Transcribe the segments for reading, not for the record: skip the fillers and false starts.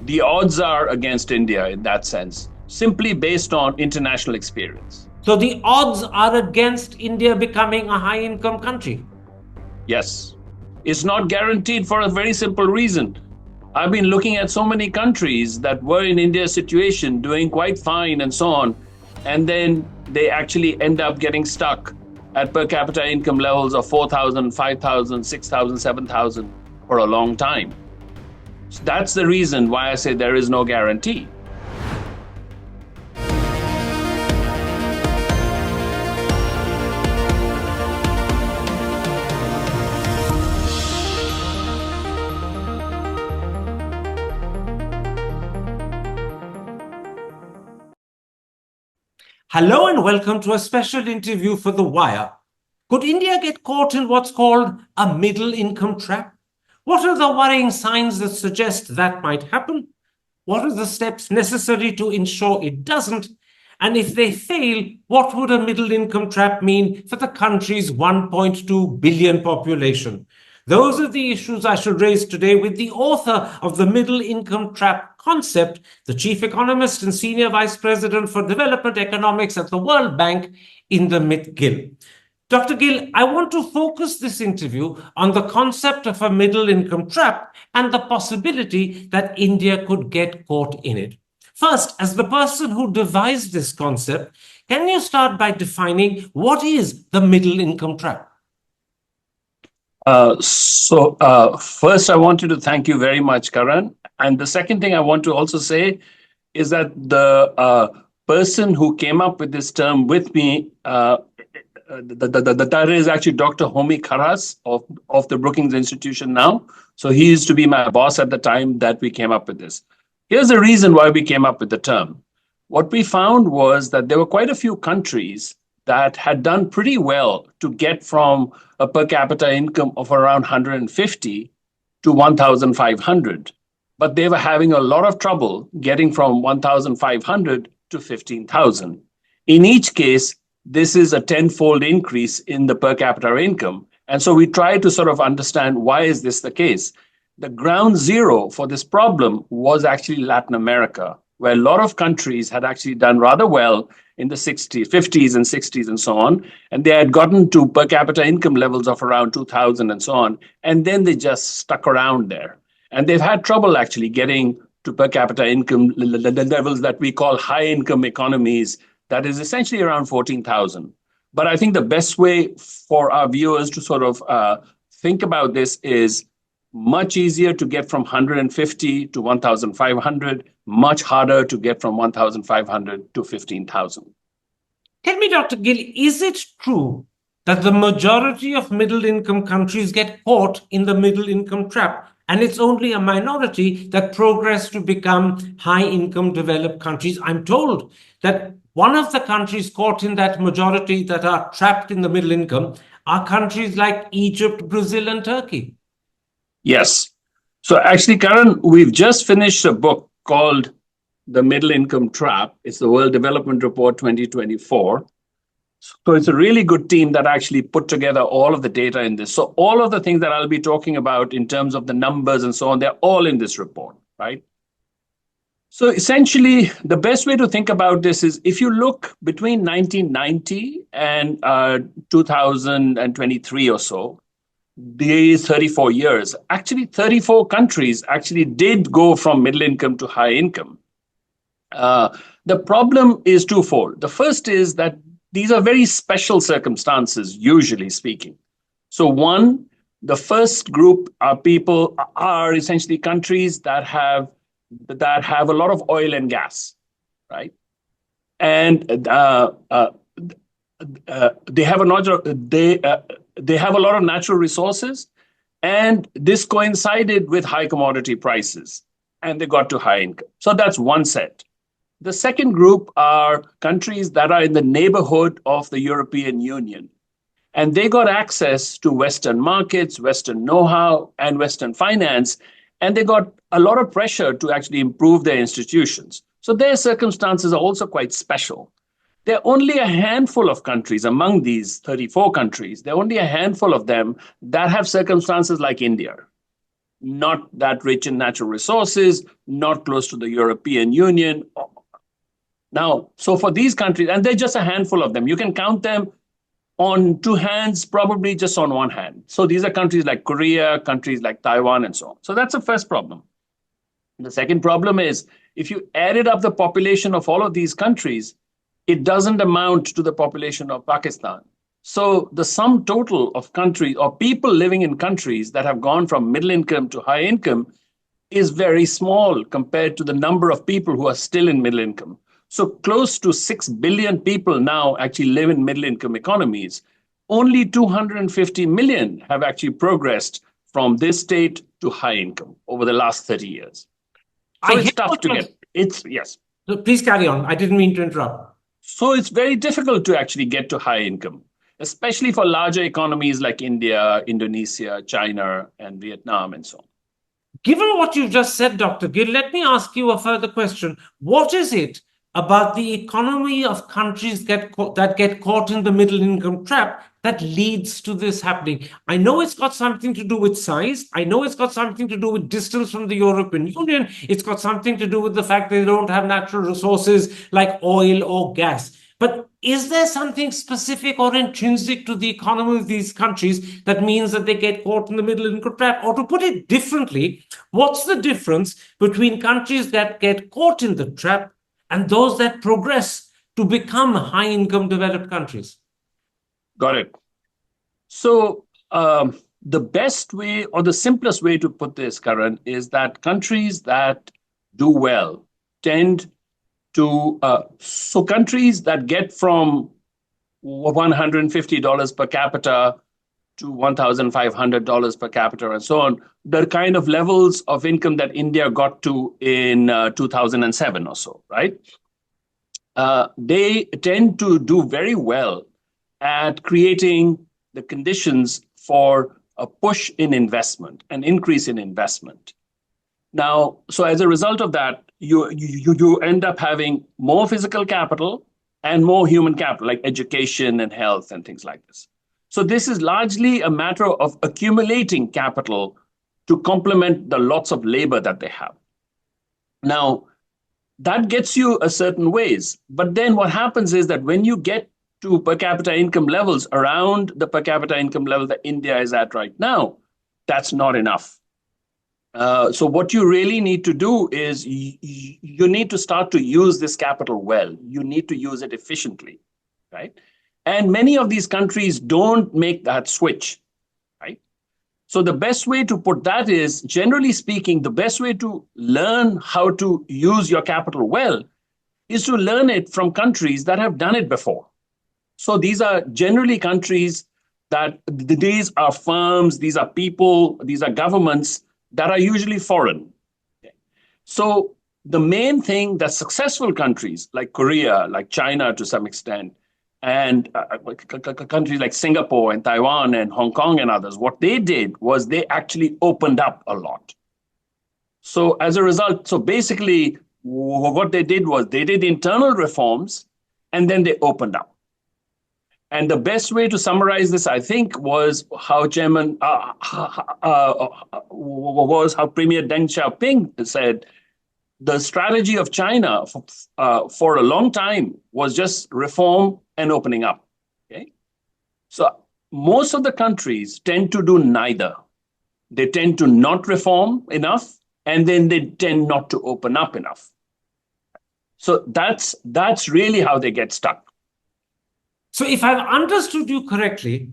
the odds are against India in that sense, simply based on international experience. So the odds are against India becoming a high income country. Yes. It's not guaranteed for a very simple reason. I've been looking at so many countries that were in India's situation, doing quite fine and so on, and then they actually end up getting stuck at per capita income levels of 4,000, 5,000, 6,000, 7,000 for a long time. So that's the reason why I say there is no guarantee. Hello and welcome to a special interview for The Wire. Could India get caught in what's called a middle income trap? What are the worrying signs that suggest that might happen? What are the steps necessary to ensure it doesn't? And if they fail, what would a middle income trap mean for the country's 1.2 billion population? Those are the issues I should raise today with the author of the middle income trap concept, the chief economist and senior vice president for development economics at the World Bank, Indermit Gill. Dr. Gill, I want to focus this interview on the concept of a middle income trap and the possibility that India could get caught in it. First, as the person who devised this concept, can you start by defining what is the middle income trap? First, I wanted to thank you very much, Karan. And the second thing I want to also say is that the person who came up with this term with me, the title is actually Dr. Homi Kharas of the Brookings Institution now. So he used to be my boss at the time that we came up with this. Here's the reason why we came up with the term. What we found was that there were quite a few countries that had done pretty well to get from a per capita income of around 150 to 1,500. But they were having a lot of trouble getting from 1,500 to 15,000. In each case, this is a tenfold increase in the per capita income. And so we try to sort of understand why is this the case. The ground zero for this problem was actually Latin America, where a lot of countries had actually done rather well in the 60s, 50s and 60s and so on. And they had gotten to per capita income levels of around 2,000 and so on. And then they just stuck around there. And they've had trouble actually getting to per capita income levels that we call high income economies. That is essentially around 14,000. But I think the best way for our viewers to sort of think about this is much easier to get from 150 to 1,500, much harder to get from 1,500 to 15,000. Tell me, Dr. Gill, is it true that the majority of middle income countries get caught in the middle income trap, and it's only a minority that progress to become high income developed countries? I'm told that one of the countries caught in that majority that are trapped in the middle income are countries like Egypt, Brazil, and Turkey. Yes. So actually, Karan, we've just finished a book called The Middle Income Trap. It's the World Development Report 2024. So it's a really good team that actually put together all of the data in this. So all of the things that I'll be talking about in terms of the numbers and so on, they're all in this report, right? So essentially, the best way to think about this is if you look between 1990 and 2023 or so, these 34 years, actually 34 countries actually did go from middle income to high income. The problem is twofold. The first is that these are very special circumstances, usually speaking. So one, the first group of people are essentially countries that have a lot of oil and gas, right? And they have a lot of natural resources, and this coincided with high commodity prices, and they got to high income. So that's one set. The second group are countries that are in the neighborhood of the European Union, and they got access to Western markets, Western know-how, and Western finance, and they got a lot of pressure to actually improve their institutions. So their circumstances are also quite special. There are only a handful of countries among these 34 countries, there are only a handful of them that have circumstances like India. not that rich in natural resources, not close to the European Union. Now, so for these countries, and there's just a handful of them, you can count them on two hands, probably just on one hand. So these are countries like Korea, countries like Taiwan, and so on. So that's the first problem. The second problem is if you added up the population of all of these countries, it doesn't amount to the population of Pakistan. So the sum total of countries or people living in countries that have gone from middle income to high income is very small compared to the number of people who are still in middle income. So close to 6 billion people now actually live in middle income economies. Only 250 million have actually progressed from this state to high income over the last 30 years. So it's tough to get. Yes. Please carry on. I didn't mean to interrupt. So it's very difficult to actually get to high income, especially for larger economies like India, Indonesia, China, and Vietnam, and so on. Given what you've just said, Dr. Gill, let me ask you a further question. What is it about the economy of countries that get caught in the middle income trap that leads to this happening? I know it's got something to do with size. I know it's got something to do with distance from the European Union. It's got something to do with the fact they don't have natural resources like oil or gas. But is there something specific or intrinsic to the economy of these countries that means that they get caught in the middle income trap? Or to put it differently, what's the difference between countries that get caught in the trap and those that progress to become high-income developed countries? Got it. So the best way or the simplest way to put this, Karan, is that countries that do well tend to, so countries that get from $150 per capita to $1,500 per capita and so on, the kind of levels of income that India got to in 2007 or so, right? They tend to do very well at creating the conditions for a push in investment, an increase in investment. Now, so as a result of that, you end up having more physical capital and more human capital, like education and health and things like this. So this is largely a matter of accumulating capital to complement the lots of labor that they have. Now, that gets you a certain ways. But then what happens is that when you get to per capita income levels around the per capita income level that India is at right now, that's not enough. So what you really need to do is you need to start to use this capital well. You need to use it efficiently, right? And many of these countries don't make that switch, right? So the best way to put that is, generally speaking, the best way to learn how to use your capital well is to learn it from countries that have done it before. So these are generally countries that these are firms, these are people, these are governments that are usually foreign. So the main thing that successful countries like Korea, like China to some extent, and countries like Singapore and Taiwan and Hong Kong and others, what they did was they actually opened up a lot. So as a result, so basically what they did was they did internal reforms and then they opened up. And the best way to summarize this, I think, was how Premier Deng Xiaoping said, the strategy of China for a long time was just reform and opening up. Okay, so most of the countries tend to do neither. They tend to not reform enough, and then they tend not to open up enough. So that's really how they get stuck. So if I've understood you correctly,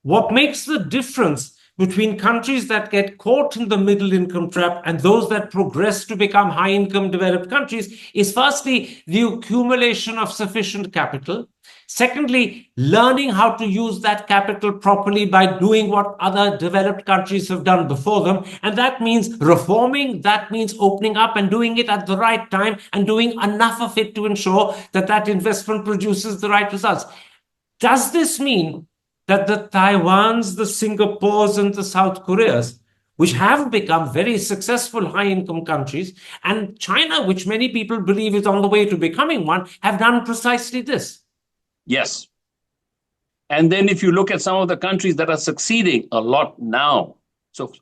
what makes the difference between countries that get caught in the middle income trap and those that progress to become high income developed countries is firstly the accumulation of sufficient capital. Secondly, learning how to use that capital properly by doing what other developed countries have done before them. And that means reforming, that means opening up and doing it at the right time and doing enough of it to ensure that that investment produces the right results. Does this mean that the Taiwans, the Singapores, and the South Koreas, which have become very successful high-income countries, and China, which many people believe is on the way to becoming one, have done precisely this? Yes. And then if you look at some of the countries that are succeeding a lot now, so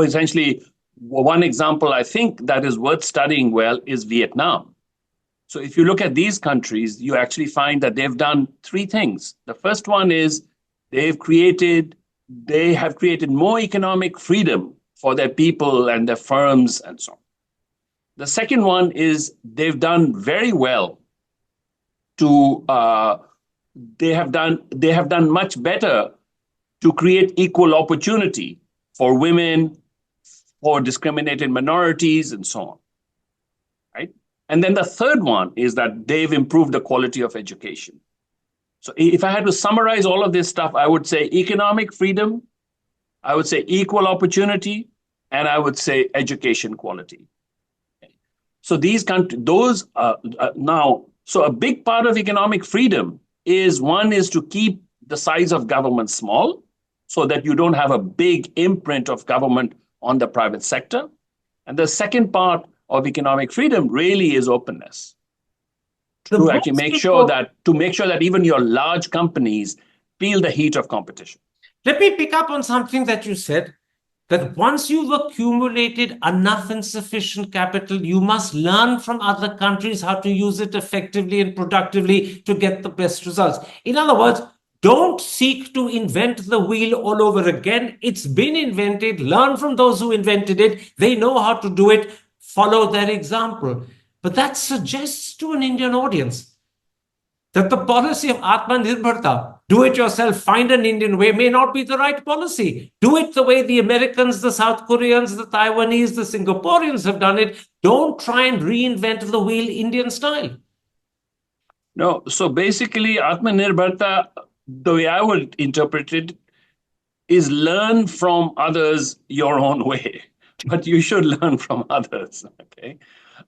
essentially one example I think that is worth studying well is Vietnam. So if you look at these countries, you actually find that they've done three things. The first one is they have created more economic freedom for their people and their firms and so on. The second one is they've done very well to they have done much better to create equal opportunity for women, for discriminated minorities, and so on. Right? And then the third one is that they've improved the quality of education. So if I had to summarize all of this stuff, I would say economic freedom, I would say equal opportunity, and I would say education quality. So these countries, those now, so a big part of economic freedom is one is to keep the size of government small so that you don't have a big imprint of government on the private sector. And the second part of economic freedom really is openness. To actually make sure that even your large companies feel the heat of competition. Let me pick up on something that you said, that once you've accumulated enough and sufficient capital, you must learn from other countries how to use it effectively and productively to get the best results. In other words, don't seek to invent the wheel all over again. It's been invented. Learn from those who invented it. They know how to do it. Follow their example. But that suggests to an Indian audience that the policy of Atmanirbharta, do it yourself, find an Indian way, may not be the right policy. Do it the way the Americans, the South Koreans, the Taiwanese, the Singaporeans have done it. Don't try and reinvent the wheel Indian style. No, so basically Atmanirbharta, the way I would interpret it, is learn from others your own way. But you should learn from others, okay?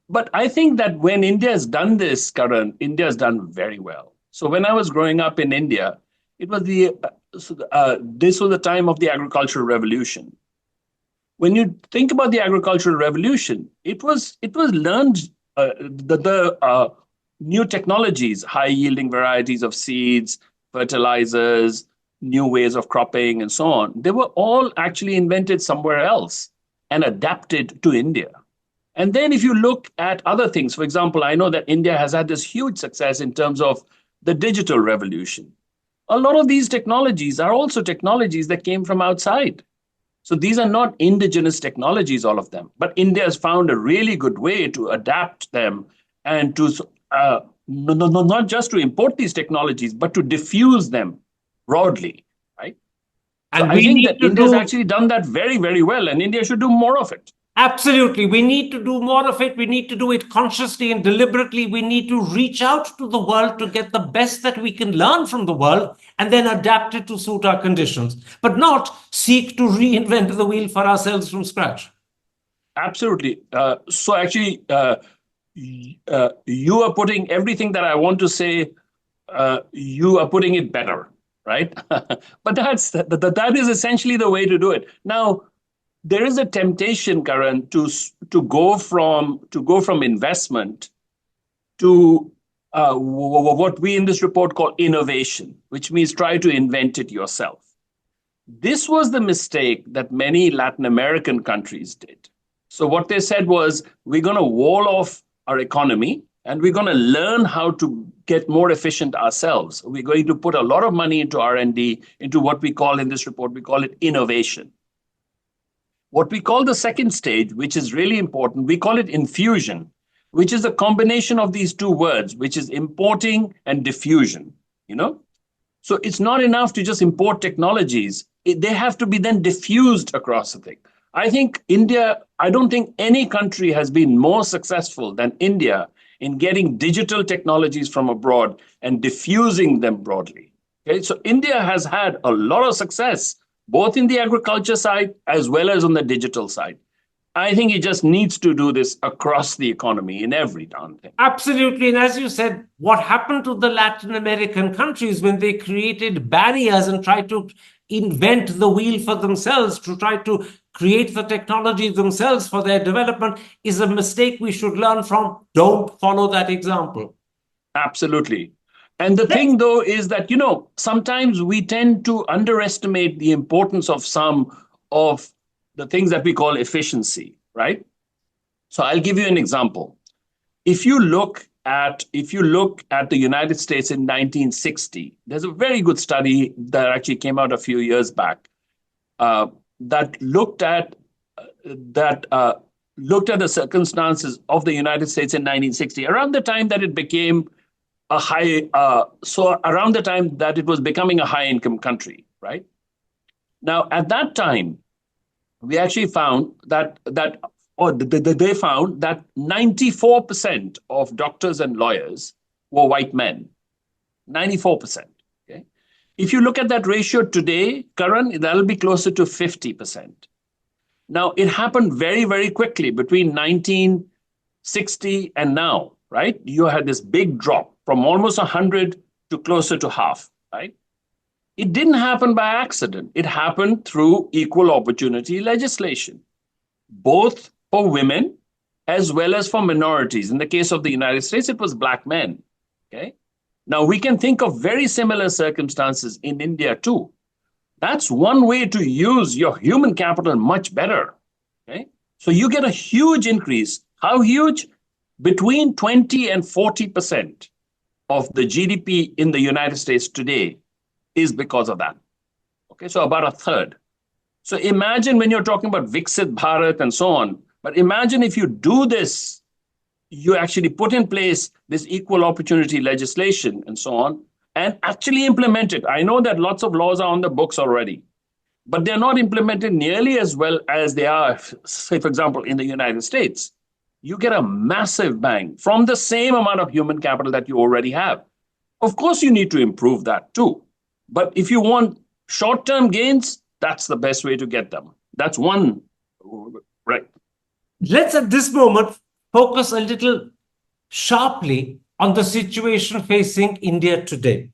But I think that when India has done this, Karan, India has done very well. So when I was growing up in India, it was this was the time of the agricultural revolution. When you think about the agricultural revolution, it was learned the new technologies, high yielding varieties of seeds, fertilizers, new ways of cropping, and so on. They were all actually invented somewhere else and adapted to India. And then if you look at other things, for example, I know that India has had this huge success in terms of the digital revolution. A lot of these technologies are also technologies that came from outside. So these are not indigenous technologies, all of them. But India has found a really good way to adapt them and to not just to import these technologies, but to diffuse them broadly, right? And so I think that India has actually done that very, very well, and India should do more of it. Absolutely. We need to do more of it. We need to do it consciously and deliberately. We need to reach out to the world to get the best that we can learn from the world and then adapt it to suit our conditions, but not seek to reinvent the wheel for ourselves from scratch. Absolutely. So actually, you are putting everything that I want to say, you are putting it better, right? But that is essentially the way to do it. Now, there is a temptation, Karan, to go from investment to what we in this report call innovation, which means try to invent it yourself. This was the mistake that many Latin American countries did. So what they said was, we're going to wall off our economy and we're going to learn how to get more efficient ourselves. We're going to put a lot of money into R&D, into what we call in this report, we call it innovation. What we call the second stage, which is really important, we call it infusion, which is a combination of these two words, which is importing and diffusion, you know? So it's not enough to just import technologies. They have to be then diffused across the thing. I don't think any country has been more successful than India in getting digital technologies from abroad and diffusing them broadly. Okay, so India has had a lot of success, both in the agriculture side as well as on the digital side. I think it just needs to do this across the economy in every darn thing. Absolutely. And as you said, what happened to the Latin American countries when they created barriers and tried to invent the wheel for themselves, to try to create the technology themselves for their development, is a mistake we should learn from. Don't follow that example. Absolutely. And the thing, though, is that, sometimes we tend to underestimate the importance of some of the things that we call efficiency. right? So I'll give you an example. If you look at the United States in 1960, there's a very good study that actually came out a few years back uh, that that uh, looked at the circumstances of the United States in 1960, around the time that it became a around the time that it was becoming a high income country, right? Now, at that time, we actually found they found that 94% of doctors and lawyers were white men. 94%. Okay. If you look at that ratio today, Karan, that'll be closer to 50%. Now, it happened very, very quickly between 1960 and now, right? You had this big drop from almost 100 to closer to half, right? It didn't happen by accident. It happened through equal opportunity legislation, both for women as well as for minorities. In the case of the United States, it was black men. Okay. Now we can think of very similar circumstances in India too. That's one way to use your human capital much better. Okay. So you get a huge increase. How huge? Between 20 and 40% of the GDP in the United States today is because of that. Okay, so about a third. So imagine when you're talking about Viksit Bharat and so on, but imagine if you do this, you actually put in place this equal opportunity legislation and so on, and actually implement it. I know that lots of laws are on the books already, but they're not implemented nearly as well as they are, say, for example, in the United States. You get a massive bang from the same amount of human capital that you already have. Of course, you need to improve that too. But if you want short-term gains, that's the best way to get them. That's one, right? Let's at this moment focus a little sharply on the situation facing India today.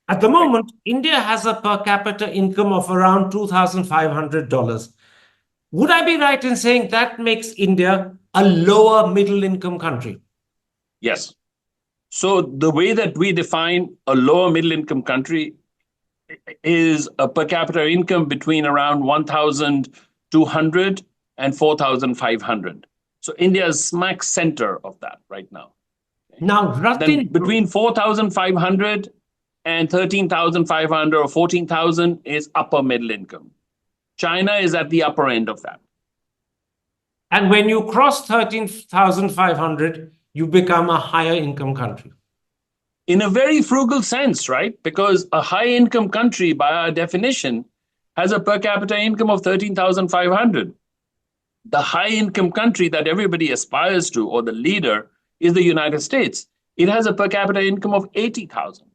At the moment, India has a per capita income of around $2,500. Would I be right in saying that makes India a lower middle income country? Yes. So the way that we define a lower middle income country is a per capita income between around 1,200 and 4,500. So India is smack center of that right now. Okay. Now, then between 4,500 and 13,500 or 14,000 is upper middle income. China is at the upper end of that. And when you cross 13,500, you become a higher income country. In a very frugal sense, right? Because a high income country, by our definition, has a per capita income of 13,500. The high income country that everybody aspires to, or the leader, is the United States. It has a per capita income of 80,000.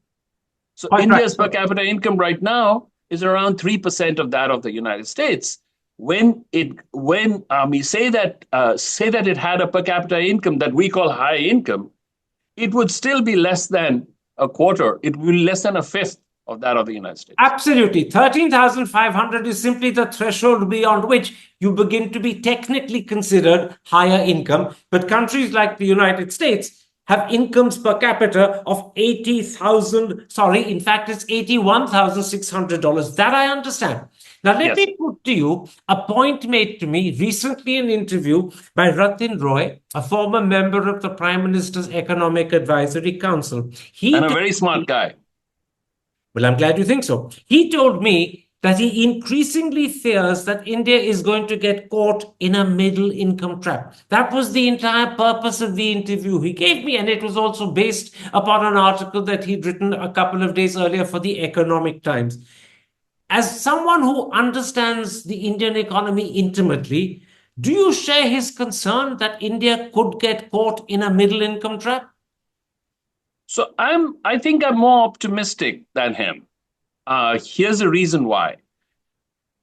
So India's per capita income right now is around 3% of that of the United States. When we say that it had a per capita income that we call high income, it would still be less than a quarter. It would be less than a fifth of that of the United States. Absolutely. 13,500 is simply the threshold beyond which you begin to be technically considered higher income. But countries like the United States have incomes per capita of 80,000. Sorry, in fact, it's $81,600. That I understand. Now, let me put to you a point made to me recently in an interview by Ratin Roy, a former member of the Prime Minister's Economic Advisory Council. And a very smart guy. Well, I'm glad you think so. He told me that he increasingly fears that India is going to get caught in a middle income trap. That was the entire purpose of the interview he gave me, and it was also based upon an article that he'd written a couple of days earlier for the Economic Times. As someone who understands the Indian economy intimately, do you share his concern that India could get caught in a middle income trap? So I think I'm more optimistic than him. Here's the reason why.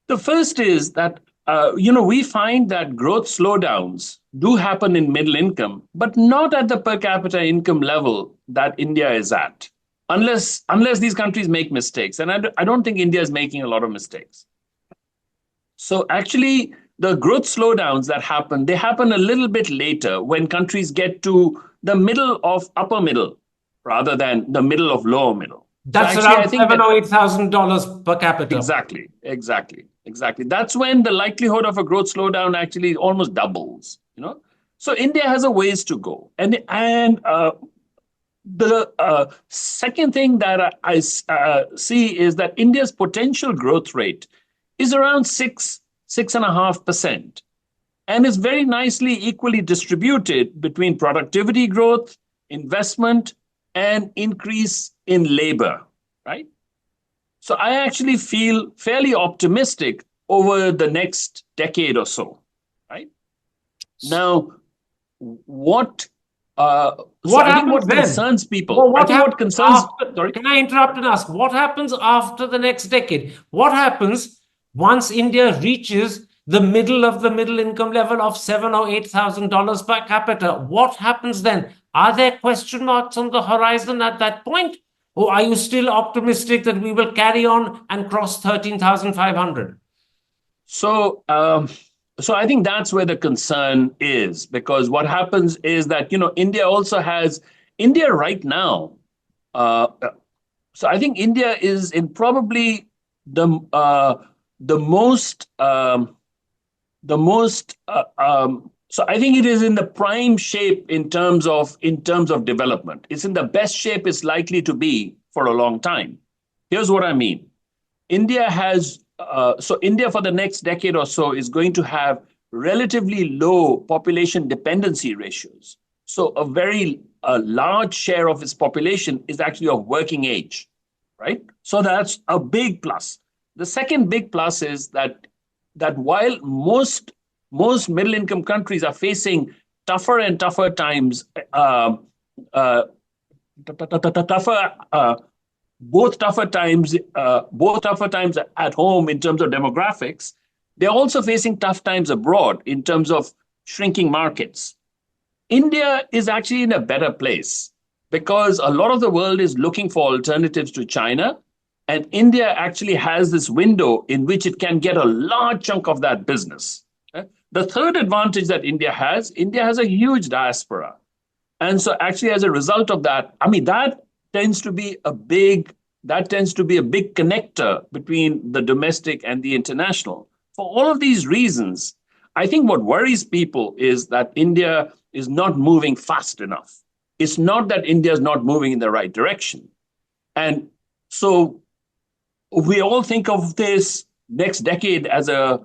The first is that we find that growth slowdowns do happen in middle income, but not at the per capita income level that India is at, unless these countries make mistakes. And I don't think India is making a lot of mistakes. So actually, the growth slowdowns that happen, they happen a little bit later when countries get to the middle of upper middle rather than the middle of lower middle. That's so actually, around $7,000 or $8,000 per capita. Exactly. Exactly. That's when the likelihood of a growth slowdown actually almost doubles. So India has a ways to go, and the second thing that I see is that India's potential growth rate is around 6.5%, and is very nicely equally distributed between productivity growth, investment, and increase in labor. Right. So I actually feel fairly optimistic over the next decade or so. Right now, what uh, so What I think happens what then? concerns people, Well, I what think what happens concerns, after? sorry. Can I interrupt and ask, what happens after the next decade? What happens once India reaches the middle of the middle income level of $7,000 or $8,000 per capita? What happens then? Are there question marks on the horizon at that point? Or are you still optimistic that we will carry on and cross 13,500? So, so I think that's where the concern is, because what happens is that India also has India right now. Uh, so I think India is in probably the uh, the most the most. So I think it is in the prime shape in terms of development. It's in the best shape it's likely to be for a long time. Here's what I mean. India for the next decade or so is going to have relatively low population dependency ratios. So a large share of its population is actually of working age, right? So that's a big plus. The second big plus is that while most middle income countries are facing tougher and tougher times, uh, tougher both tougher times at home in terms of demographics, they're also facing tough times abroad in terms of shrinking markets. India is actually in a better place because a lot of the world is looking for alternatives to China, and India actually has this window in which it can get a large chunk of that business. The third advantage that India has a huge diaspora. And so actually as a result of that, I mean tends to be a big that tends to be a big connector between the domestic and the international. For all of these reasons, I think what worries people is that India is not moving fast enough. It's not that India is not moving in the right direction. And so we all think of this next decade as a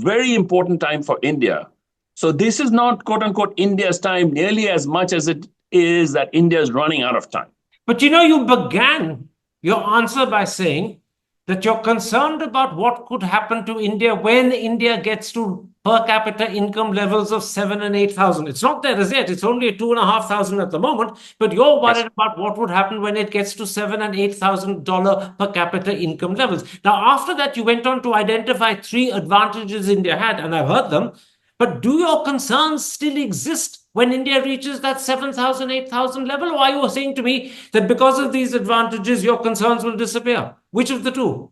very important time for India. So this is not quote unquote India's time nearly as much as it is that India is running out of time. But you began your answer by saying that you're concerned about what could happen to India when India gets to per capita income levels of 7 and 8,000. It's not there as yet. It's only 2,500 at the moment. But you're worried Yes. about what would happen when it gets to $7 and $8,000 per capita income levels. Now, after that, you went on to identify three advantages India had, and I've heard them. But do your concerns still exist when India reaches that 7,000, 8,000 level? Or are you saying to me that because of these advantages, your concerns will disappear? Which of the two?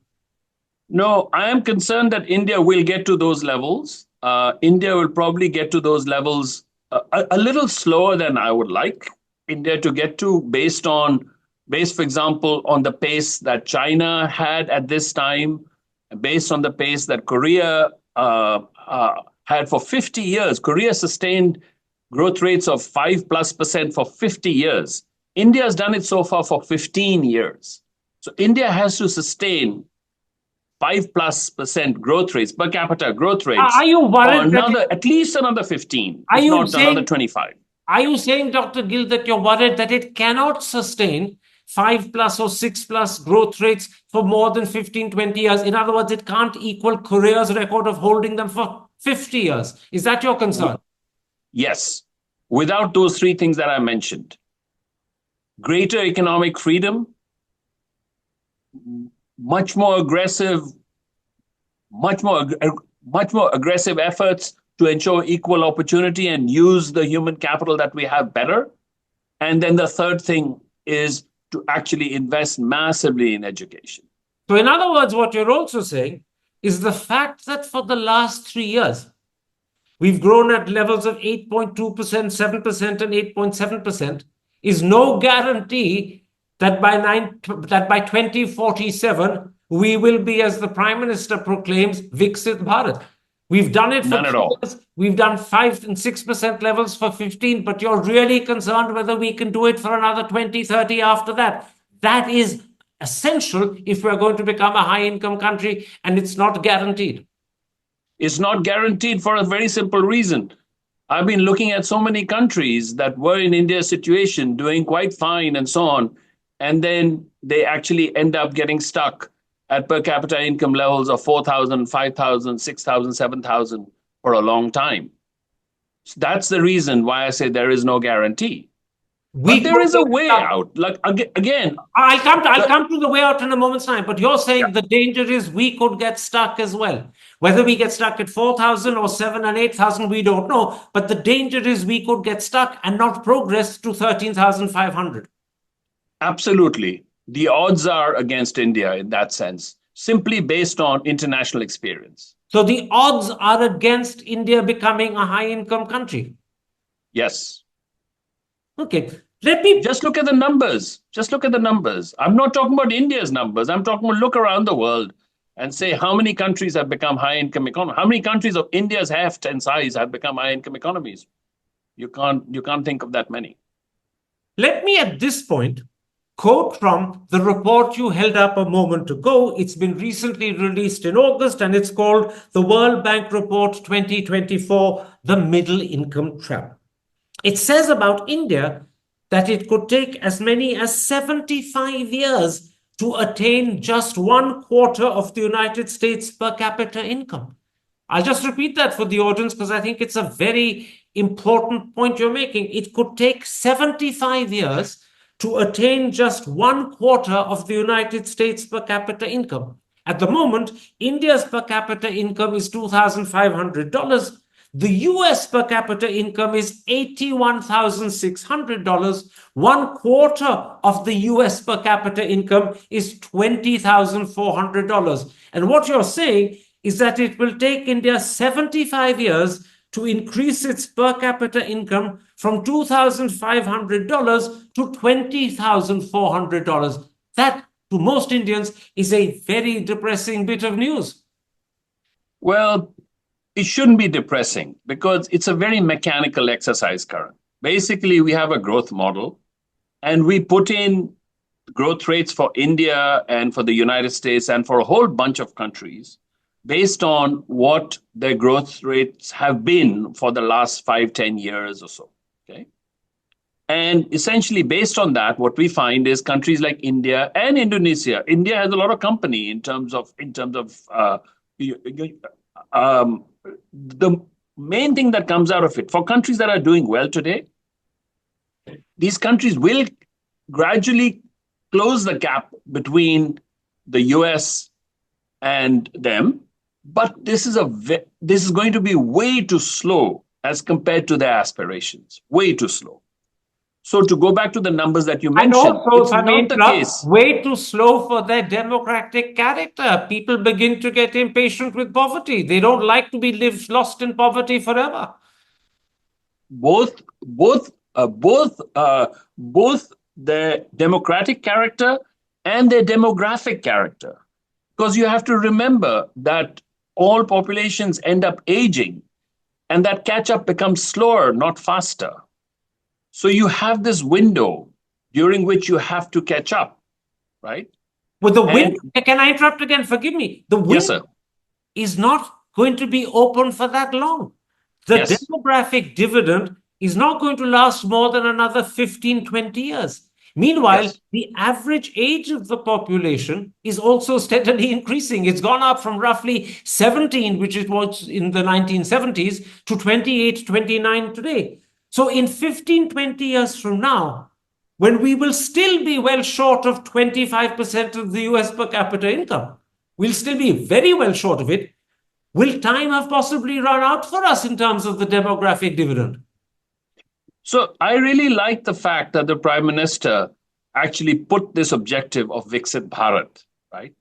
No, I am concerned that India will get to those levels. India will probably get to those levels a little slower than I would like India to get to, based, for example, on the pace that China had at this time, based on the pace that Korea had for 50 years. Korea sustained growth rates of 5+% for 50 years. India has done it so far for 15 years. So India has to sustain 5+% growth rates, per capita growth rates, Are you for worried that at least another 15, are if you not another saying 25. are you saying, Dr. Gill, that you're worried that it cannot sustain 5+ or 6+ growth rates for more than 15, 20 years? In other words, it can't equal Korea's record of holding them for 50 years. Is that your concern? Yes, without those three things that I mentioned: greater economic freedom, much more aggressive, much more, much more aggressive efforts to ensure equal opportunity and use the human capital that we have better. And then the third thing is to actually invest massively in education. So, in other words, what you're also saying is the fact that for the last 3 years, we've grown at levels of 8.2%, 7%, and 8.7% is no guarantee that by 2047 we will be, as the Prime Minister proclaims, Viksit Bharat. We've done it for None at 2 all. years. We've done 5 and 6% levels for 15, but you're really concerned whether we can do it for another 20, 30 after that. That is essential if we're going to become a high income country, and it's not guaranteed. It's not guaranteed for a very simple reason. I've been looking at so many countries that were in India's situation, doing quite fine and so on, and then they actually end up getting stuck at per capita income levels of 4,000, 5,000, 6,000, 7,000 for a long time. So that's the reason why I say there is no guarantee. But We there could is a get way stuck. out. Like again, I'll come to the way out in a moment's time, but you're yeah, saying the danger is we could get stuck as well. Whether we get stuck at 4,000 or 7 and 8,000, we don't know. But the danger is we could get stuck and not progress to 13,500. absolutely. The odds are against India in that sense, simply based on international experience. So the odds are against India becoming a high income country. Yes. Okay, let me. Just look at the numbers. Just look at the numbers. I'm not talking about India's numbers. I'm talking about look around the world and say how many countries have become high income economies. How many countries of India's heft and size have become high income economies? You can't think of that many. Let me at this point quote from the report you held up a moment ago. It's been recently released in August and it's called the World Bank Report 2024, The Middle Income Trap. It says about India that it could take as many as 75 years to attain just 1/4 of the United States per capita income. I'll just repeat that for the audience because I think it's a very important point you're making. It could take 75 years to attain just 1/4 of the United States per capita income. At the moment, India's per capita income is $2,500. The US per capita income is $81,600. 1/4 of the US per capita income is $20,400. And what you're saying is that it will take India 75 years to increase its per capita income from $2,500 to $20,400. That, to most Indians, is a very depressing bit of news. Well, it shouldn't be depressing because it's a very mechanical exercise, Karan. Basically, we have a growth model and we put in growth rates for India and for the United States and for a whole bunch of countries based on what their growth rates have been for the last 5, 10 years or so. Okay. And essentially, based on that, what we find is countries like India and Indonesia. India has a lot of company in terms of the main thing that comes out of it for countries that are doing well today. These countries will gradually close the gap between the US and them, but this is going to be way too slow as compared to their aspirations. Way too slow. So to go back to the numbers that you And mentioned, also, it's if I may not the interrupt, case. way too slow for their democratic character. People begin to get impatient with poverty. They don't like to be lost in poverty forever. Both their democratic character and their demographic character, because you have to remember that all populations end up aging, and that catch up becomes slower, not faster. So you have this window during which you have to catch up, right? With the And window, can I interrupt again? Forgive me. The yes, sir. window is not going to be open for that long. The Yes. demographic dividend is not going to last more than another 15, 20 years. Meanwhile, Yes. the average age of the population is also steadily increasing. It's gone up from roughly 17, which it was in the 1970s, to 28, 29 today. So in 15, 20 years from now, when we will still be well short of 25% of the US per capita income, we'll still be very well short of it. Will time have possibly run out for us in terms of the demographic dividend? So I really like the fact that the Prime Minister actually put this objective of Viksit Bharat, right?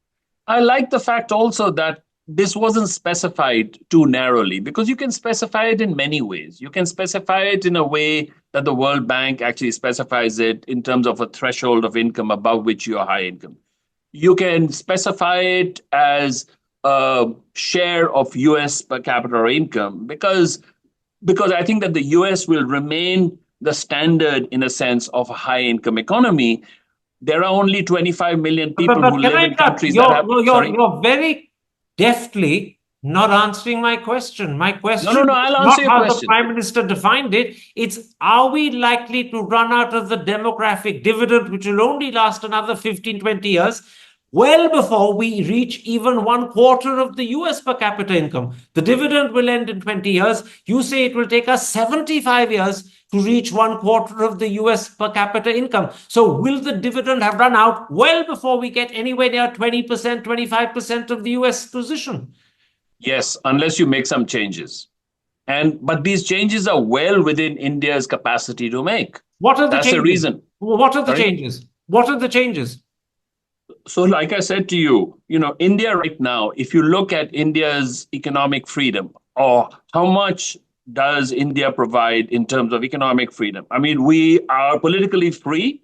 I like the fact also that this wasn't specified too narrowly because you can specify it in many ways. You can specify it in a way that the World Bank actually specifies it in terms of a threshold of income above which you are high income. you can specify it as a share of US per capita income because I think that the US will remain the standard in a sense of a high income economy. There are only 25 million people who But can live I in interrupt? countries that have, sorry. You're very deftly not answering my question. My No, no, question no, is I'll answer not your how the question. Prime Minister defined it. It's are we likely to run out of the demographic dividend, which will only last another 15, 20 years, well before we reach even 1/4 of the US per capita income? The dividend will end in 20 years. You say it will take us 75 years to reach 1/4 of the US per capita income. So will the dividend have run out well before we get anywhere near 20%, 25% of the US position? Yes, unless you make some changes. But these changes are well within India's capacity to make. What are the That's the changes? reason. What are the Sorry. changes? What are the changes? So, like I said to you, India right now, if you look at India's economic freedom, or how much does India provide in terms of economic freedom? I mean, we are politically free,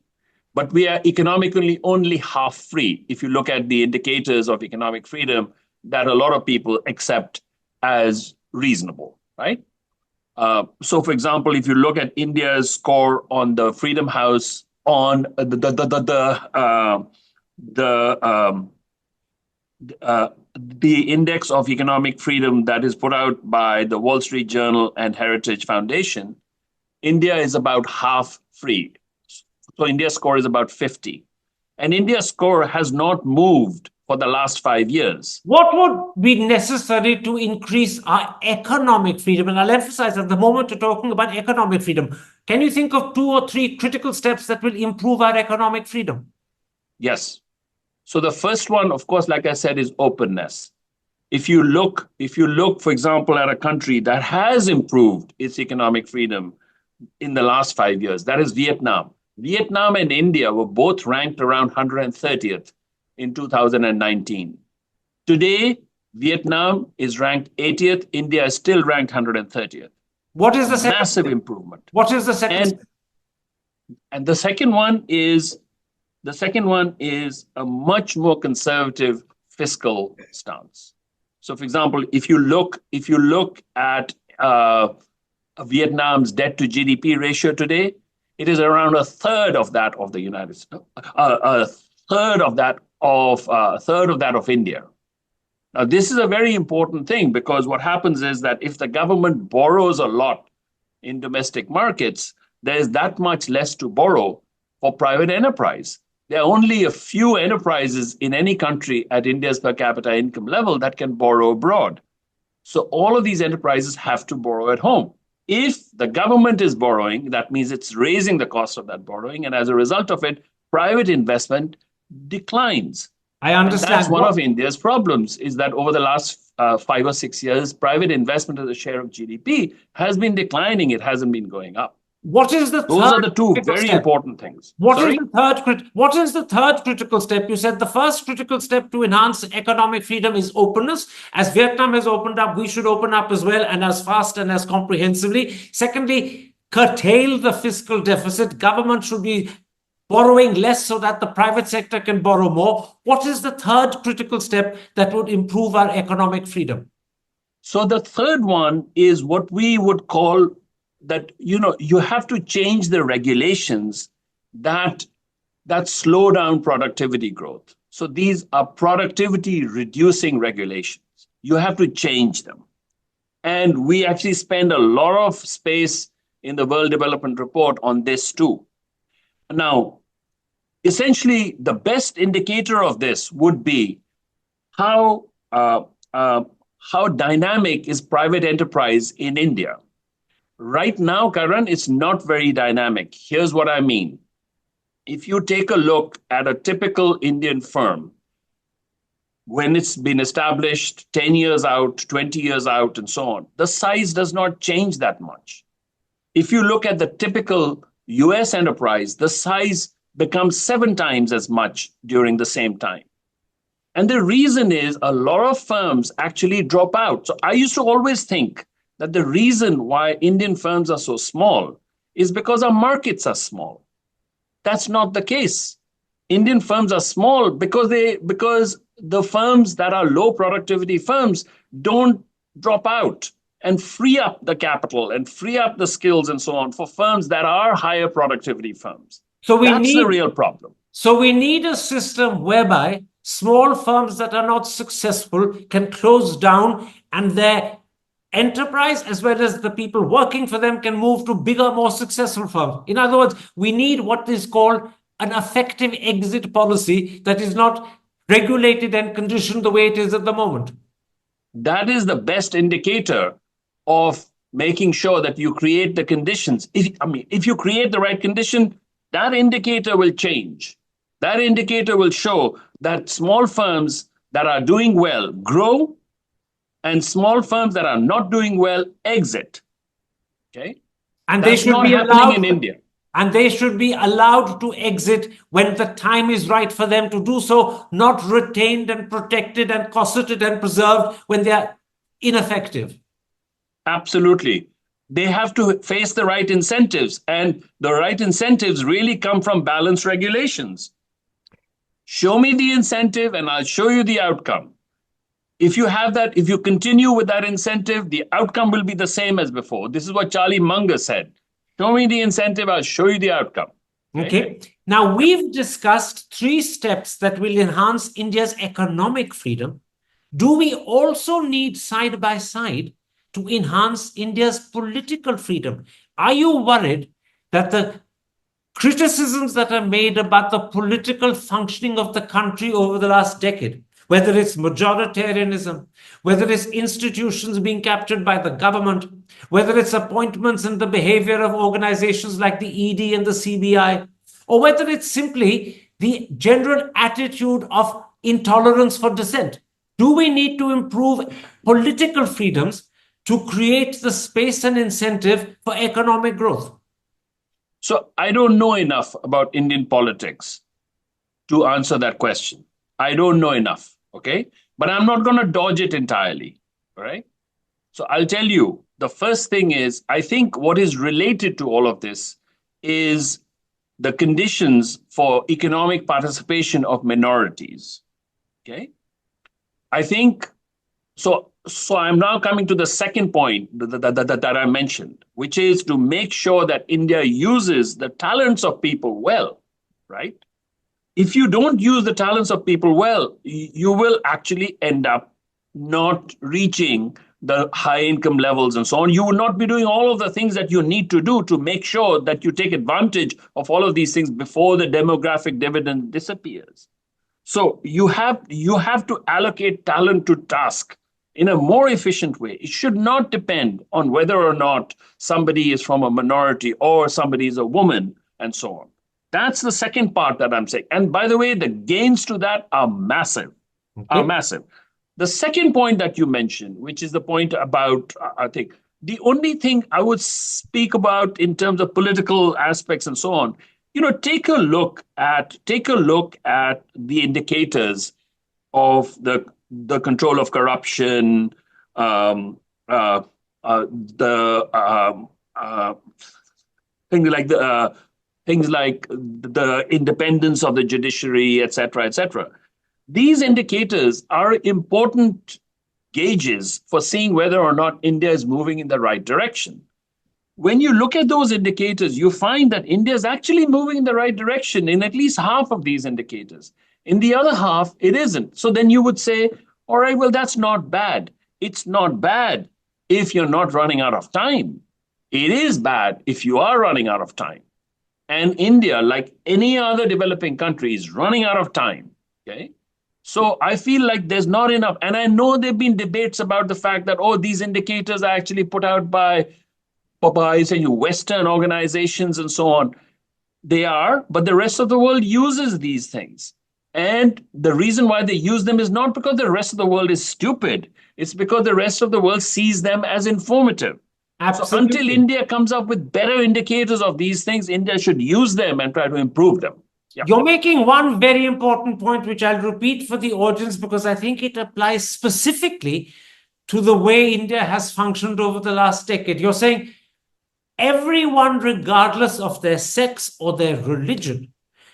but we are economically only half free. If you look at the indicators of economic freedom that a lot of people accept as reasonable, right? So, for example, if you look at India's score on the Freedom House on the uh, the index of economic freedom that is put out by the Wall Street Journal and Heritage Foundation, India is about half free. So India's score is about 50. And India's score has not moved for the last 5 years. What would be necessary to increase our economic freedom? And I'll emphasize at the moment you're talking about economic freedom. Can you think of 2 or 3 critical steps that will improve our economic freedom? Yes. So the first one, of course, like I said, is openness. If you look, for example, at a country that has improved its economic freedom in the last 5 years, that is Vietnam. Vietnam and India were both ranked around 130th in 2019. Today, Vietnam is ranked 80th. India is still ranked 130th. What is A the second massive step? improvement. What is the second step? And the second one is a much more conservative fiscal stance. So, for example, if you look at Vietnam's debt to GDP ratio today, it is around a third of that of the United States, a third of that of India. Now, this is a very important thing because what happens is that if the government borrows a lot in domestic markets, there is that much less to borrow for private enterprise. There are only a few enterprises in any country at India's per capita income level that can borrow abroad. So all of these enterprises have to borrow at home. If the government is borrowing, that means it's raising the cost of that borrowing. And as a result of it, private investment declines. I And that's understand. one of India's problems, is that over the last 5 or 6 years, private investment as a share of GDP has been declining. It hasn't been going up. What is the Those are third the two critical very step? important things. What is Sorry? the third critical step? You said the first critical step to enhance economic freedom is openness. As Vietnam has opened up, we should open up as well, and as fast and as comprehensively. Secondly, curtail the fiscal deficit. Government should be borrowing less so that the private sector can borrow more. What is the third critical step that would improve our economic freedom? So the third one is what we would call that, you have to change the regulations that slow down productivity growth. So these are productivity reducing regulations. You have to change them. And we actually spend a lot of space in the World Development Report on this too. Now, essentially, the best indicator of this would be how how dynamic is private enterprise in India. Right now, Karan, it's not very dynamic. Here's what I mean. If you take a look at a typical Indian firm, when it's been established 10 years out, 20 years out, and so on, the size does not change that much. If you look at the typical US enterprise, the size becomes 7 times as much during the same time. And the reason is a lot of firms actually drop out. So I used to always think that the reason why Indian firms are so small is because our markets are small. That's not the case. Indian firms are small because the firms that are low productivity firms don't drop out and free up the capital and free up the skills and so on for firms that are higher productivity firms. So That's the real problem. So we need a system whereby small firms that are not successful can close down, and their enterprise as well as the people working for them can move to bigger, more successful firms. In other words, we need what is called an effective exit policy that is not regulated and conditioned the way it is at the moment. That is the best indicator of making sure that you create the conditions. If you create the right condition, that indicator will change. That indicator will show that small firms that are doing well grow, and small firms that are not doing well exit. Okay, And that's they should not be happening allowed in India. And they should be allowed to exit when the time is right for them to do so, not retained and protected and cosseted and preserved when they are ineffective. Absolutely. They have to face the right incentives, and the right incentives really come from balanced regulations. Show me the incentive and I'll show you the outcome. If you have that, if you continue with that incentive, the outcome will be the same as before. This is what Charlie Munger said. Show me the incentive, I'll show you the outcome. Okay. Now, we've discussed 3 steps that will enhance India's economic freedom. Do we also need side by side to enhance India's political freedom? Are you worried that the criticisms that are made about the political functioning of the country over the last decade, whether it's majoritarianism, whether it's institutions being captured by the government, whether it's appointments and the behavior of organizations like the ED and the CBI, or whether it's simply the general attitude of intolerance for dissent? Do we need to improve political freedoms to create the space and incentive for economic growth? So I don't know enough about Indian politics to answer that question. I don't know enough, okay? But I'm not going to dodge it entirely, all right? So I'll tell you, the first thing is, I think what is related to all of this is the conditions for economic participation of minorities, okay? I think, so I'm now coming to the second point that I mentioned, which is to make sure that India uses the talents of people well, right? If you don't use the talents of people well, you will actually end up not reaching the high income levels and so on. You will not be doing all of the things that you need to do to make sure that you take advantage of all of these things before the demographic dividend disappears. So you have to allocate talent to task in a more efficient way. It should not depend on whether or not somebody is from a minority or somebody is a woman and so on. That's the second part that I'm saying. And by the way, the gains to that are massive, are massive. The second point that you mentioned, which is the point about, I think, the only thing I would speak about in terms of political aspects and so on, take a look at the indicators of the control of corruption, things like the independence of the judiciary, etc., etc. These indicators are important gauges for seeing whether or not India is moving in the right direction. When you look at those indicators, you find that India is actually moving in the right direction in at least half of these indicators. In the other half, it isn't. So then you would say, all right, well, that's not bad. It's not bad if you're not running out of time. It is bad if you are running out of time. And India, like any other developing country, is running out of time. Okay. So I feel like there's not enough. And I know there have been debates about the fact that, these indicators are actually put out by Western organizations and so on. They are, but the rest of the world uses these things. And the reason why they use them is not because the rest of the world is stupid. It's because the rest of the world sees them as informative. Absolutely. So until India comes up with better indicators of these things, India should use them and try to improve them. Yeah. You're making one very important point, which I'll repeat for the audience because I think it applies specifically to the way India has functioned over the last decade. You're saying everyone, regardless of their sex or their religion,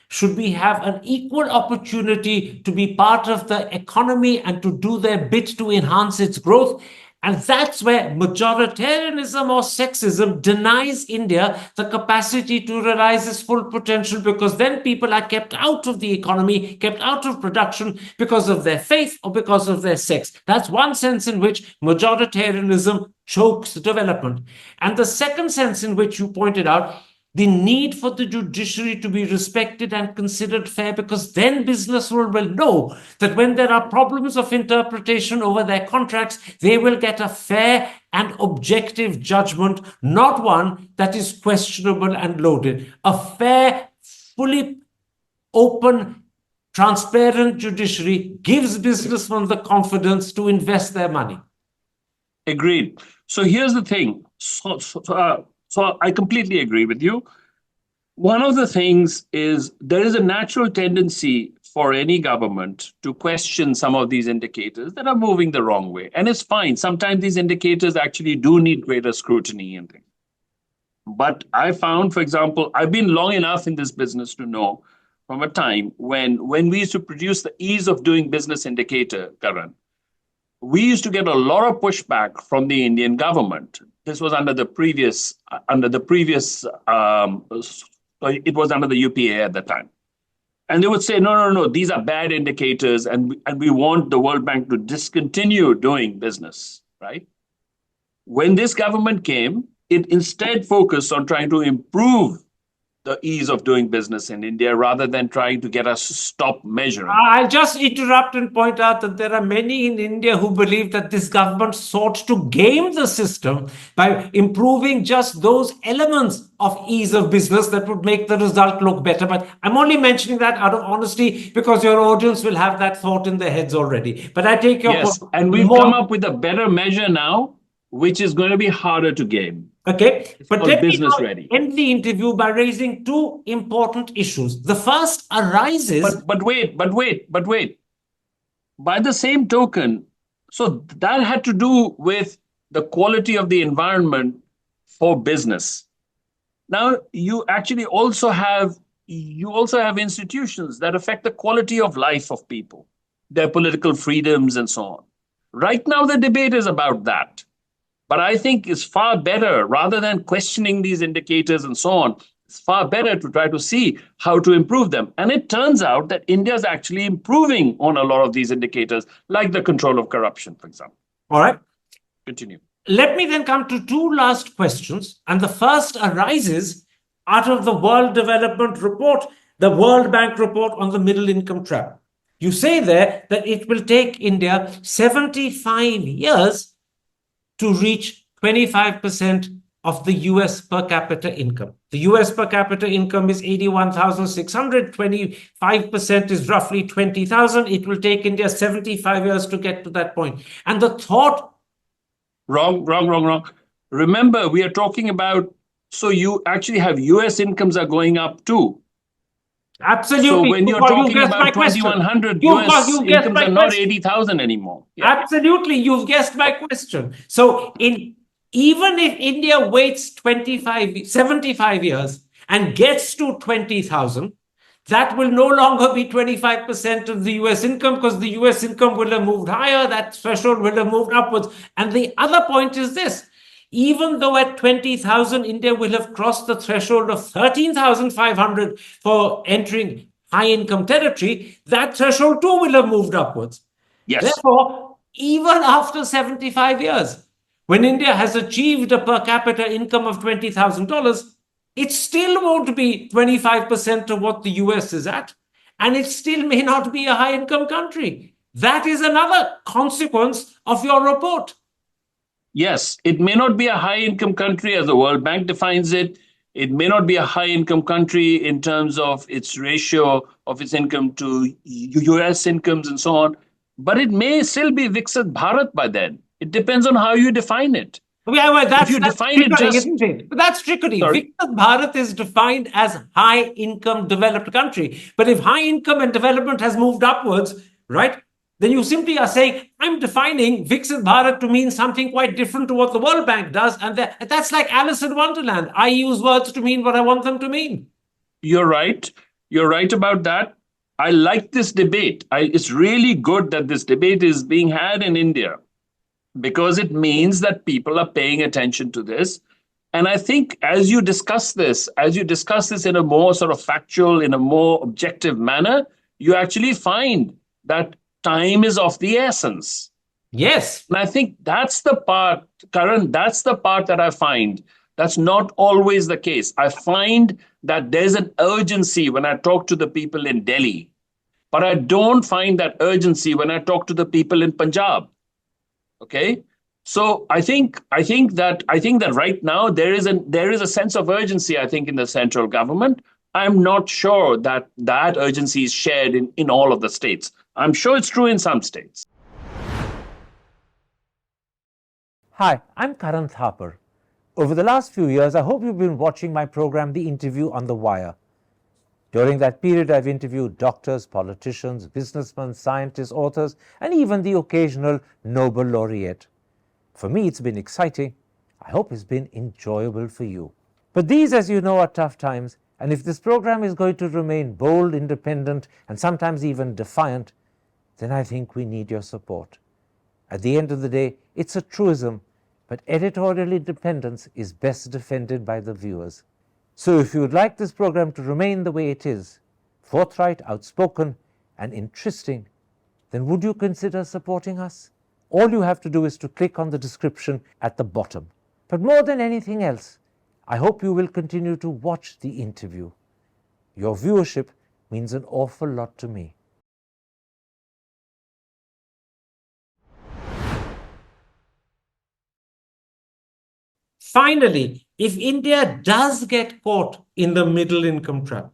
should we have an equal opportunity to be part of the economy and to do their bit to enhance its growth. And that's where majoritarianism or sexism denies India the capacity to realize its full potential, because then people are kept out of the economy, kept out of production because of their faith or because of their sex. That's one sense in which majoritarianism chokes development. And the second sense in which you pointed out, the need for the judiciary to be respected and considered fair, because then business will know that when there are problems of interpretation over their contracts, they will get a fair and objective judgment, not one that is questionable and loaded. A fair, fully open, transparent judiciary gives businessmen the confidence to invest their money. Agreed. So here's the thing. So I completely agree with you. One of the things is there is a natural tendency for any government to question some of these indicators that are moving the wrong way. And it's fine. Sometimes these indicators actually do need greater scrutiny and things. But I found, for example, I've been long enough in this business to know from a time when we used to produce the ease of doing business indicator, Karan, we used to get a lot of pushback from the Indian government. This was under the previous, it was under the UPA at the time. And they would say, no, these are bad indicators, and we want the World Bank to discontinue doing business, right? When this government came, it instead focused on trying to improve the ease of doing business in India rather than trying to get us to stop measuring. I'll just interrupt and point out that there are many in India who believe that this government sought to game the system by improving just those elements of ease of business that would make the result look better. But I'm only mentioning that out of honesty because your audience will have that thought in their heads already. But I take your Yes, point. and we've come up with a better measure now, which is going to be harder to game. Okay, but let me business ready. end the interview by raising two important issues. The first arises. But wait. By the same token, so that had to do with the quality of the environment for business. Now you actually also have institutions that affect the quality of life of people, their political freedoms and so on. Right now the debate is about that. But I think it's far better, rather than questioning these indicators and so on, it's far better to try to see how to improve them. And it turns out that India is actually improving on a lot of these indicators, like the control of corruption, for example. All right. Continue. Let me then come to two last questions. And the first arises out of the World Development Report, the World Bank report on the middle income trap. You say there that it will take India 75 years to reach 25% of the US per capita income. The US per capita income is 81,600. 25% is roughly 20,000. It will take India 75 years to get to that point. And the thought... Wrong. Remember, we are talking about, so you actually have US incomes are going up too. Absolutely. So when you're talking about 2,100, US incomes are not 80,000 anymore. Yeah. Absolutely. You've guessed my question. So even if India waits 75 years and gets to 20,000, that will no longer be 25% of the US income, because the US income will have moved higher. That threshold will have moved upwards. And the other point is this. Even though at 20,000, India will have crossed the threshold of 13,500 for entering high-income territory, that threshold too will have moved upwards. Yes. Therefore, even after 75 years, when India has achieved a per capita income of $20,000, it still won't be 25% of what the US is at, and it still may not be a high-income country. That is another consequence of your report. Yes, it may not be a high-income country as the World Bank defines it. It may not be a high-income country in terms of its ratio of its income to US incomes and so on. But it may still be Viksit Bharat by then. It depends on how you define it. Well, if you define it just... isn't it? But that's trickery. Viksit Bharat is defined as high-income developed country. But if high income and development has moved upwards, right, then you simply are saying, I'm defining Viksit Bharat to mean something quite different to what the World Bank does. And that's like Alice in Wonderland. I use words to mean what I want them to mean. You're right. You're right about that. I like this debate. It's really good that this debate is being had in India because it means that people are paying attention to this. And I think as you discuss this in a more sort of factual, in a more objective manner, you actually find that time is of the essence. Yes. And I think that's the part, Karan, that's the part that I find that's not always the case. I find that there's an urgency when I talk to the people in Delhi, but I don't find that urgency when I talk to the people in Punjab. Okay. So I think that right now there is a sense of urgency, I think, in the central government. I'm not sure that that urgency is shared in all of the states. I'm sure it's true in some states. Hi, I'm Karan Thapar. Over the last few years, I hope you've been watching my program, The Interview on the Wire. During that period, I've interviewed doctors, politicians, businessmen, scientists, authors, and even the occasional Nobel laureate. For me, it's been exciting. I hope it's been enjoyable for you. But these, as you know, are tough times, and if this program is going to remain bold, independent, and sometimes even defiant, then I think we need your support. At the end of the day, it's a truism, but editorial independence is best defended by the viewers. So if you would like this program to remain the way it is, forthright, outspoken, and interesting, then would you consider supporting us? All you have to do is to click on the description at the bottom. But more than anything else, I hope you will continue to watch the interview. Your viewership means an awful lot to me. Finally, if India does get caught in the middle income trap,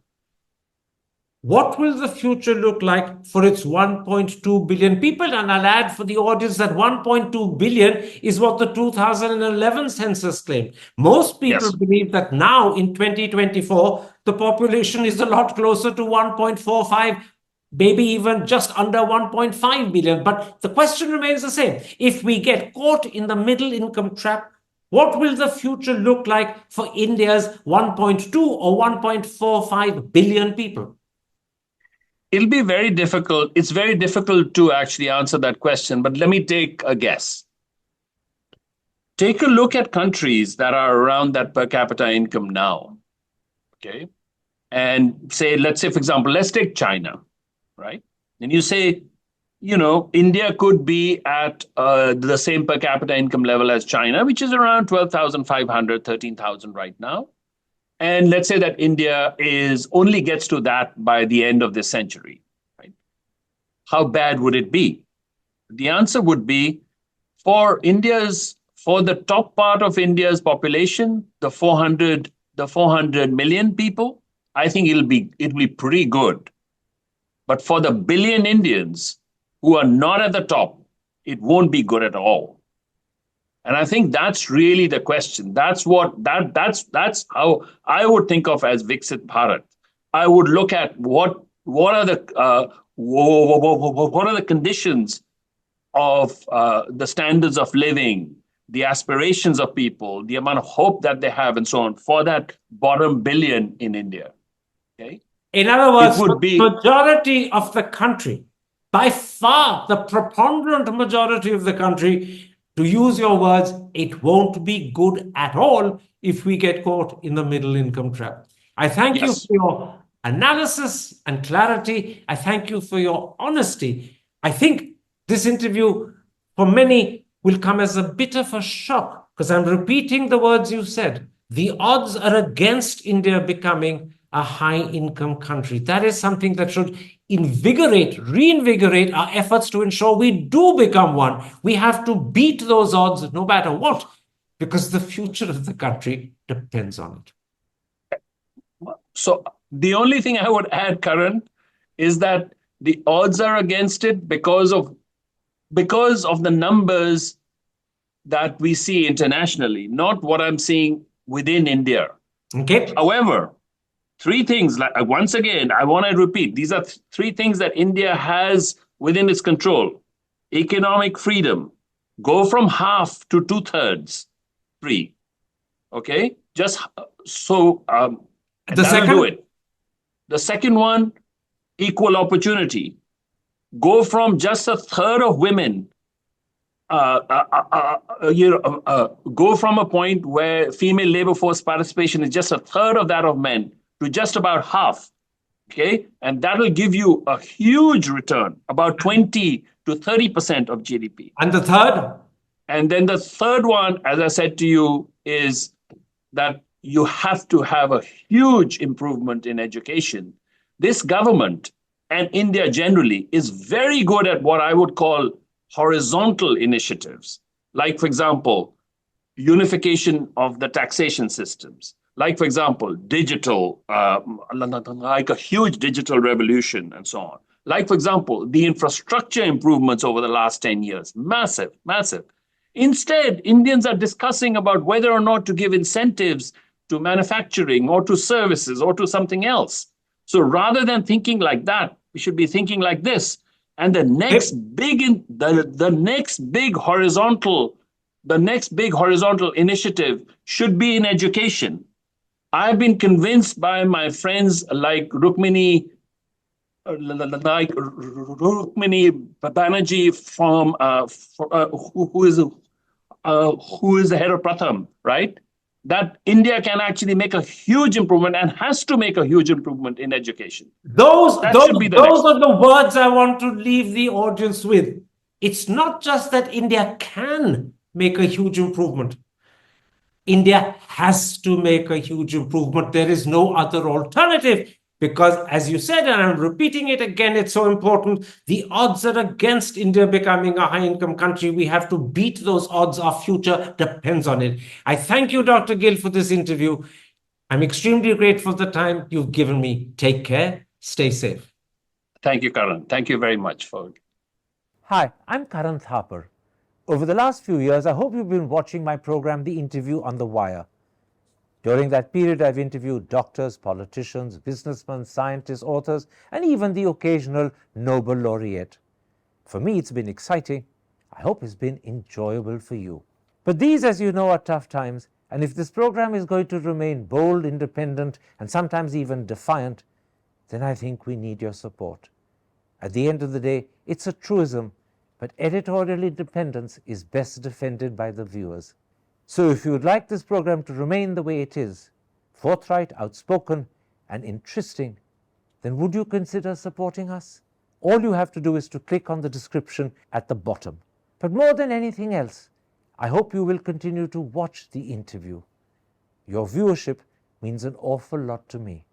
what will the future look like for its 1.2 billion people? And I'll add for the audience that 1.2 billion is what the 2011 census claimed. Most people Yes. believe that now in 2024, the population is a lot closer to 1.45, maybe even just under 1.5 billion. But the question remains the same. If we get caught in the middle income trap, what will the future look like for India's 1.2 or 1.45 billion people? It'll be very difficult. It's very difficult to actually answer that question, but let me take a guess. Take a look at countries that are around that per capita income now. Okay. And say, let's say, for example, let's take China, right? And you say, India could be at the same per capita income level as China, which is around 12,500, 13,000 right now. And let's say that India only gets to that by the end of this century, right? How bad would it be? The answer would be for the top part of India's population, the 400 million people, I think it'll be pretty good. But for the billion Indians who are not at the top, it won't be good at all. And I think that's really the question. That's how I would think of as Viksit Bharat. I would look at what are the conditions of the standards of living, the aspirations of people, the amount of hope that they have, and so on for that bottom billion in India. Okay. In other It words, would the be majority of the country, by far the preponderant majority of the country, to use your words, it won't be good at all if we get caught in the middle income trap. I thank you yes. for your analysis and clarity. I thank you for your honesty. I think this interview, for many, will come as a bit of a shock because I'm repeating the words you said. The odds are against India becoming a high-income country. That is something that should reinvigorate our efforts to ensure we do become one. We have to beat those odds no matter what, because the future of the country depends on it. So the only thing I would add, Karan, is that the odds are against it because of the numbers that we see internationally, not what I'm seeing within India. Okay. However, three things, like once again, I want to repeat, these are three things that India has within its control. Economic freedom, go from half to 2/3 free. Okay, just so The that'll do second, it. The second one, equal opportunity. Go from just a third of women, go from a point where female labor force participation is just a third of that of men to just about half. Okay, and that will give you a huge return, about 20 to 30% of GDP. And the third? And then the third one, as I said to you, is that you have to have a huge improvement in education. This government and India generally is very good at what I would call horizontal initiatives. Like, for example, unification of the taxation systems. Like, for example, digital, like a huge digital revolution and so on. Like, for example, the infrastructure improvements over the last 10 years, massive, massive. Instead, Indians are discussing about whether or not to give incentives to manufacturing or to services or to something else. So rather than thinking like that, we should be thinking like this. And the next big horizontal initiative should be in education. I've been convinced by my friends like Rukmini Banerjee from who is the head of Pratham, right? That India can actually make a huge improvement and has to make a huge improvement in education. Those That should be the next. are the words I want to leave the audience with. It's not just that India can make a huge improvement. India has to make a huge improvement. There is no other alternative. Because, as you said, and I'm repeating it again, it's so important, the odds are against India becoming a high-income country. We have to beat those odds. Our future depends on it. I thank you, Dr. Gill, for this interview. I'm extremely grateful for the time you've given me. Take care. Stay safe. Thank you, Karan. Thank you very much for. Hi, I'm Karan Thapar. Over the last few years, I hope you've been watching my program, The Interview on the Wire. During that period, I've interviewed doctors, politicians, businessmen, scientists, authors, and even the occasional Nobel laureate. For me, it's been exciting. I hope it's been enjoyable for you. But these, as you know, are tough times, and if this program is going to remain bold, independent, and sometimes even defiant, then I think we need your support. At the end of the day, it's a truism, but editorial independence is best defended by the viewers. So if you would like this program to remain the way it is, forthright, outspoken, and interesting, then would you consider supporting us? All you have to do is to click on the description at the bottom. But more than anything else, I hope you will continue to watch the interview. Your viewership means an awful lot to me.